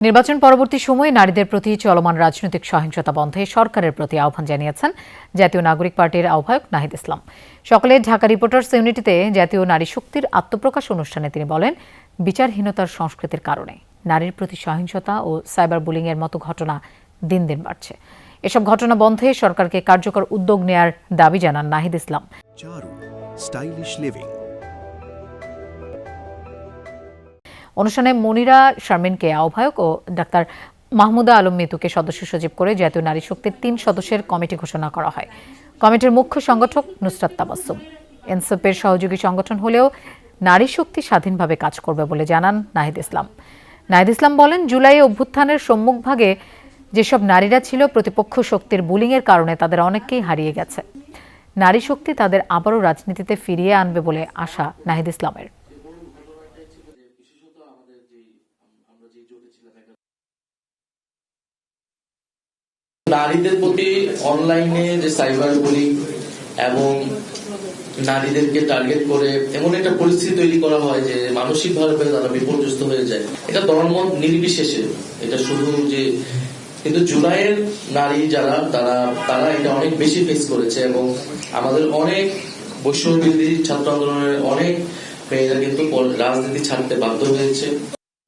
নির্বাচন পরবর্তী সময়ে নারীদের প্রতি চলমান রাজনৈতিক সহিংসতা বন্ধে সরকারের প্রতি আহ্বান জানিয়েছেন জাতীয় নাগরিক পার্টির আহ্বায়ক নাহিদ ইসলাম। সকালে ঢাকা রিপোর্টার্স ইউনিটিতে জাতীয় নারী শক্তির আত্মপ্রকাশ অনুষ্ঠানে তিনি বলেন, বিচারহীনতার সংস্কৃতির কারণে নারীর প্রতি সহিংসতা ও সাইবার বুলিংয়ের মতো ঘটনা দিন দিন বাড়ছে। এসব ঘটনা বন্ধে সরকারকে কার্যকর উদ্যোগ নেয়ার দাবি জানান নাহিদ ইসলাম। অনুষ্ঠানে মনিরা শারমিনকে আহ্বায়ক ও ডাক্তার মাহমুদা আলম মিতুকে সদস্য সচিব করে জাতীয় নারী শক্তির 3 সদস্যের কমিটি ঘোষণা করা হয়। কমিটির মুখ্য সংগঠক নুসরাত তাবাসসুম। এনসিপির সহযোগী সংগঠন হলেও নারী শক্তি স্বাধীনভাবে কাজ করবে বলে জানান নাহিদ ইসলাম। নাহিদ ইসলাম বলেন, জুলাই অভ্যুত্থানের সম্মুখভাগে যেসব নারীরা ছিল, প্রতিপক্ষ শক্তির বুলিংয়ের কারণে তাদের অনেককেই হারিয়ে গেছে। নারী শক্তি তাদের আবারও রাজনীতিতে ফিরিয়ে আনবে বলে আশা নাহিদ ইসলামের। নারীদের প্রতি অনলাইনে যে সাইবার বুলিং এবং নারীদেরকে টার্গেট করে এমন একটা পরিস্থিতি তৈরি করা হয় যে মানসিকভাবে তারা বিপর্যস্ত হয়ে যায়। এটা ধর্ম নির্বিশেষে, এটা শুধু যে কিন্তু জুলাইয়ের নারী যারা তারা এটা অনেক বেশি ফেস করেছে এবং আমাদের অনেক বৈষম্য বিরোধী ছাত্র আন্দোলনের অনেক মেয়েরা কিন্তু রাজনীতি ছাড়তে বাধ্য হয়েছে।